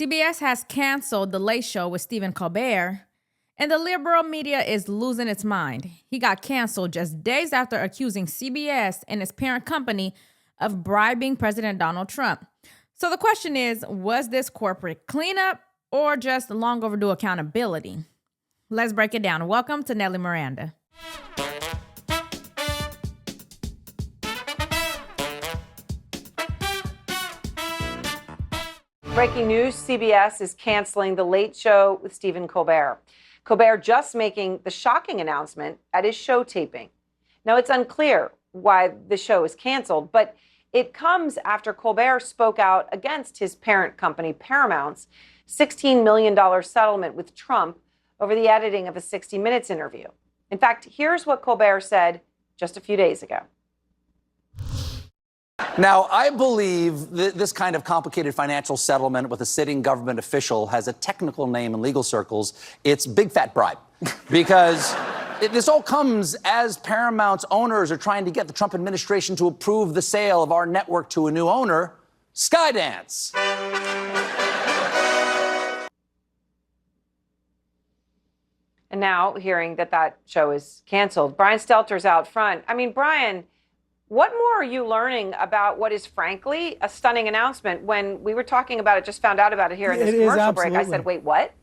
CBS has canceled The Late Show with Stephen Colbert, and the liberal media is losing its mind. He got canceled just days after accusing CBS and its parent company of bribing President Donald Trump. So the question is, was this corporate cleanup or just long overdue accountability? Let's break it down. Welcome to Nellie Miranda. Breaking news, CBS is canceling The Late Show with Stephen Colbert. Colbert just making the shocking announcement at his show taping. Now, it's unclear why the show is canceled, but it comes after Colbert spoke out against his parent company, Paramount's $16 million settlement with Trump over the editing of a 60 Minutes interview. In fact, here's what Colbert said just a few days ago. Now, I believe this kind of complicated financial settlement with a sitting government official has a technical name in legal circles. It's big fat bribe. Because this all comes as Paramount's owners are trying to get the Trump administration to approve the sale of our network to a new owner, Skydance. And now, hearing that show is canceled, Brian Stelter's out front. I mean, Brian, what more are you learning about what is, frankly, a stunning announcement? When we were talking about it, just found out about it here in this commercial break, I said, wait, what?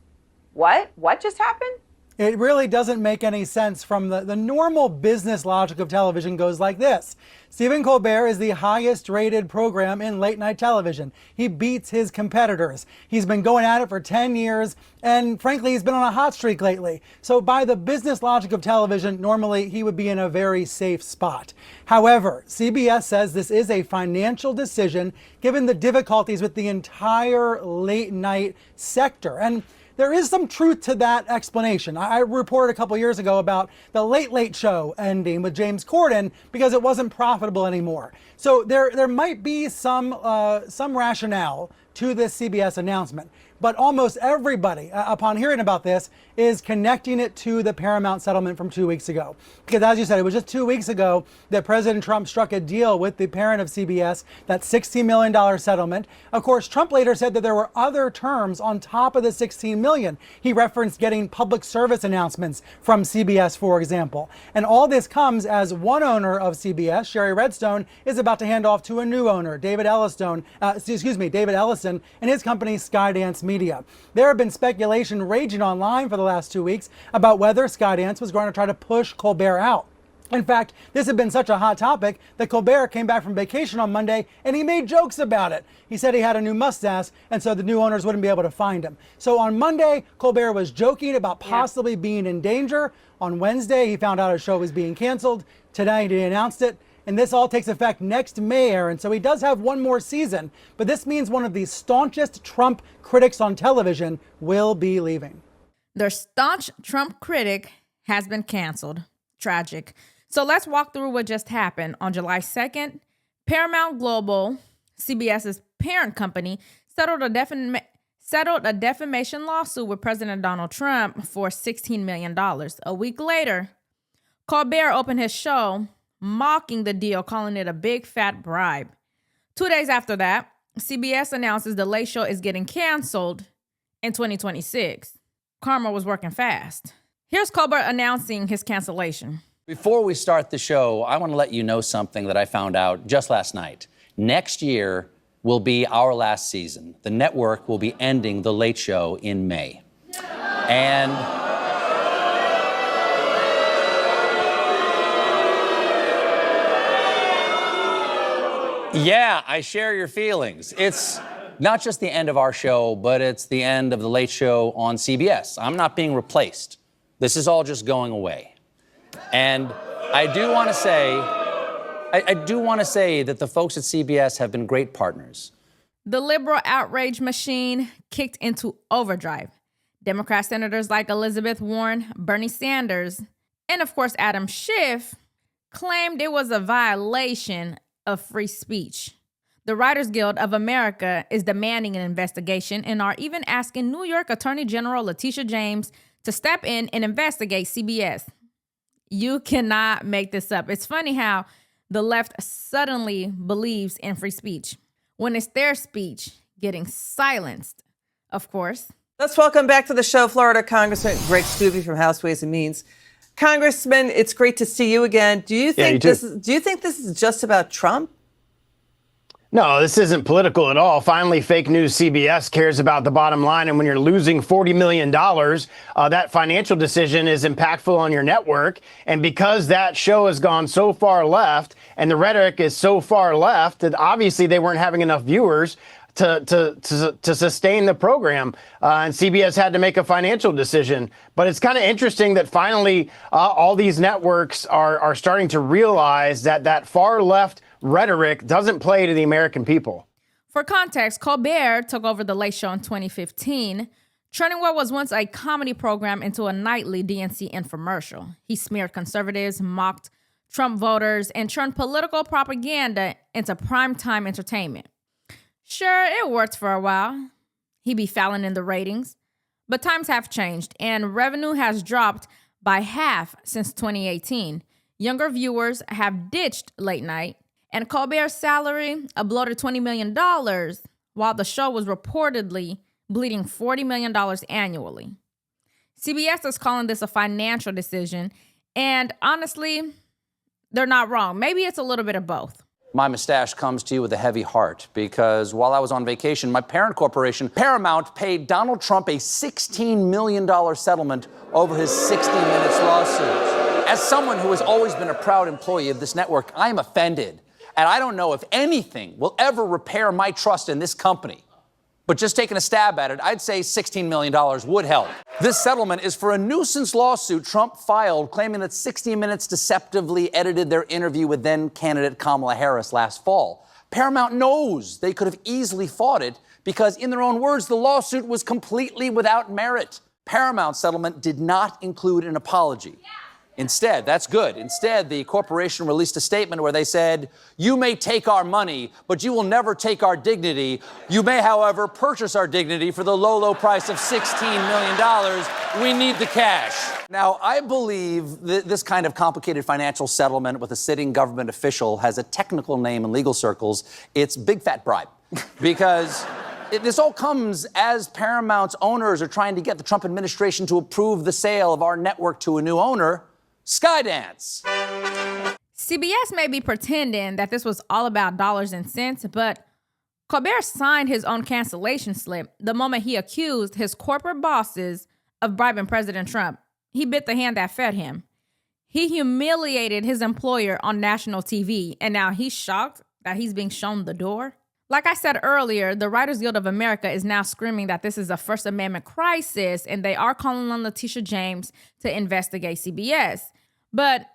What just happened? It really doesn't make any sense. From the normal business logic of television goes like this. Stephen Colbert is the highest rated program in late night television. He beats his competitors. He's been going at it for 10 years, and frankly, he's been on a hot streak lately. So by the business logic of television, normally he would be in a very safe spot. However, CBS says this is a financial decision given the difficulties with the entire late night sector. And there is some truth to that explanation. I reported a couple years ago about the Late Show ending with James Corden because it wasn't profitable anymore. So there might be some rationale to this CBS announcement. But almost everybody, upon hearing about this, is connecting it to the Paramount settlement from 2 weeks ago. Because as you said, it was just 2 weeks ago that President Trump struck a deal with the parent of CBS, that $16 million settlement. Of course, Trump later said that there were other terms on top of the $16 million. He referenced getting public service announcements from CBS, for example. And all this comes as one owner of CBS, Sherry Redstone, is about to hand off to a new owner, David Ellison, and his company, Skydance Media. There have been speculation raging online for the last 2 weeks about whether Skydance was going to try to push Colbert out. In fact, this had been such a hot topic that Colbert came back from vacation on Monday and he made jokes about it. He said he had a new mustache and so the new owners wouldn't be able to find him. So on Monday, Colbert was joking about possibly being in danger. On Wednesday, he found out his show was being canceled. Tonight, he announced it. And this all takes effect next May, Aaron. So he does have one more season. But this means one of the staunchest Trump critics on television will be leaving. Their staunch Trump critic has been canceled. Tragic. So let's walk through what just happened. On July 2nd, Paramount Global, CBS's parent company, settled a defamation lawsuit with President Donald Trump for $16 million. A week later, Colbert opened his show mocking the deal, calling it a big fat bribe. 2 days after that, CBS announces The Late Show is getting canceled in 2026. Karma was working fast. Here's Colbert announcing his cancellation. Before we start the show, I want to let you know something that I found out just last night. Next year will be our last season. The network will be ending The Late Show in May. And yeah, I share your feelings. It's not just the end of our show, but it's the end of The Late Show on CBS. I'm not being replaced. This is all just going away. And I do want to say that the folks at CBS have been great partners. The liberal outrage machine kicked into overdrive. Democrat senators like Elizabeth Warren, Bernie Sanders, and of course Adam Schiff claimed it was a violation of free speech. The Writers Guild of America is demanding an investigation and are even asking New York Attorney General Letitia James to step in and investigate CBS. You cannot make this up. It's funny how the left suddenly believes in free speech when it's their speech getting silenced of course. Let's welcome back to the show Florida Congressman Greg Stewie from House Ways and Means. Congressman, it's great to see you again. Do you think this is just about Trump? No, this isn't political at all. Finally, fake news CBS cares about the bottom line. And when you're losing $40 million, that financial decision is impactful on your network. And because that show has gone so far left and the rhetoric is so far left, that obviously they weren't having enough viewers to sustain the program. And CBS had to make a financial decision. But it's kind of interesting that finally all these networks are starting to realize that far left rhetoric doesn't play to the American people. For context, Colbert took over The Late Show in 2015, turning what was once a comedy program into a nightly DNC infomercial. He smeared conservatives, mocked Trump voters, and turned political propaganda into primetime entertainment. Sure, it worked for a while. He'd be fouling in the ratings. But times have changed, and revenue has dropped by half since 2018. Younger viewers have ditched late night, and Colbert's salary, a bloated $20 million, while the show was reportedly bleeding $40 million annually. CBS is calling this a financial decision, and honestly, they're not wrong. Maybe it's a little bit of both. My mustache comes to you with a heavy heart because while I was on vacation, my parent corporation, Paramount, paid Donald Trump a $16 million settlement over his 60 Minutes lawsuit. As someone who has always been a proud employee of this network, I am offended. And I don't know if anything will ever repair my trust in this company. But just taking a stab at it, I'd say $16 million would help. This settlement is for a nuisance lawsuit Trump filed claiming that 60 Minutes deceptively edited their interview with then-candidate Kamala Harris last fall. Paramount knows they could have easily fought it because, in their own words, the lawsuit was completely without merit. Paramount's settlement did not include an apology. Instead, that's good. Instead, the corporation released a statement where they said, "You may take our money, but you will never take our dignity. You may, however, purchase our dignity for the low, low price of $16 million. We need the cash." Now, I believe this kind of complicated financial settlement with a sitting government official has a technical name in legal circles. It's big fat bribe. Because this all comes as Paramount's owners are trying to get the Trump administration to approve the sale of our network to a new owner, Skydance. CBS may be pretending that this was all about dollars and cents, but Colbert signed his own cancellation slip the moment he accused his corporate bosses of bribing President Trump. He bit the hand that fed him. He humiliated his employer on national TV, and now he's shocked that he's being shown the door. Like I said earlier, the Writers Guild of America is now screaming that this is a First Amendment crisis, and they are calling on Letitia James to investigate CBS. But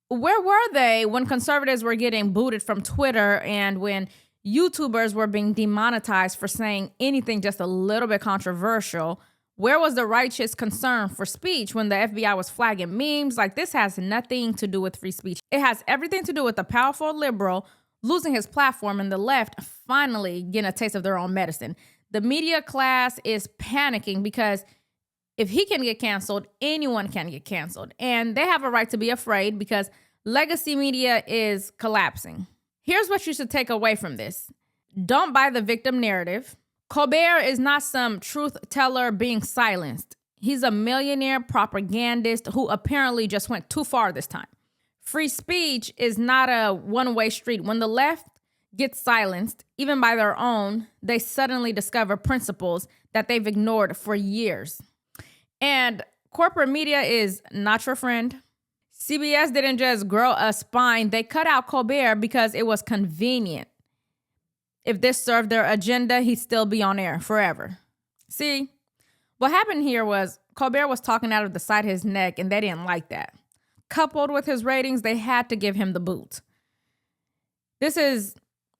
where were they when conservatives were getting booted from Twitter and when YouTubers were being demonetized for saying anything just a little bit controversial? Where was the righteous concern for speech when the FBI was flagging memes? Like, this has nothing to do with free speech. It has everything to do with the powerful liberal losing his platform and the left finally getting a taste of their own medicine. The media class is panicking because if he can get canceled, anyone can get canceled. And they have a right to be afraid because legacy media is collapsing. Here's what you should take away from this. Don't buy the victim narrative. Colbert is not some truth teller being silenced. He's a millionaire propagandist who apparently just went too far this time. Free speech is not a one-way street. When the left gets silenced, even by their own, they suddenly discover principles that they've ignored for years. And corporate media is not your friend. CBS didn't just grow a spine. They cut out Colbert because it was convenient. If this served their agenda, he'd still be on air forever. See, what happened here was Colbert was talking out of the side of his neck, and they didn't like that. Coupled with his ratings, they had to give him the boot. This is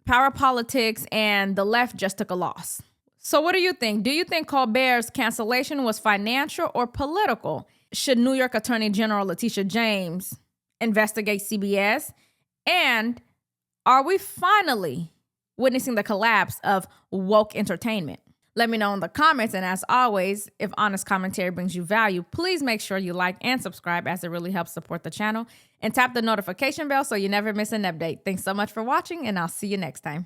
power politics, and the left just took a loss. So what do you think? Do you think Colbert's cancellation was financial or political? Should New York Attorney General Letitia James investigate CBS? And are we finally witnessing the collapse of woke entertainment? Let me know in the comments. And as always, if honest commentary brings you value, please make sure you like and subscribe as it really helps support the channel. And tap the notification bell so you never miss an update. Thanks so much for watching, and I'll see you next time.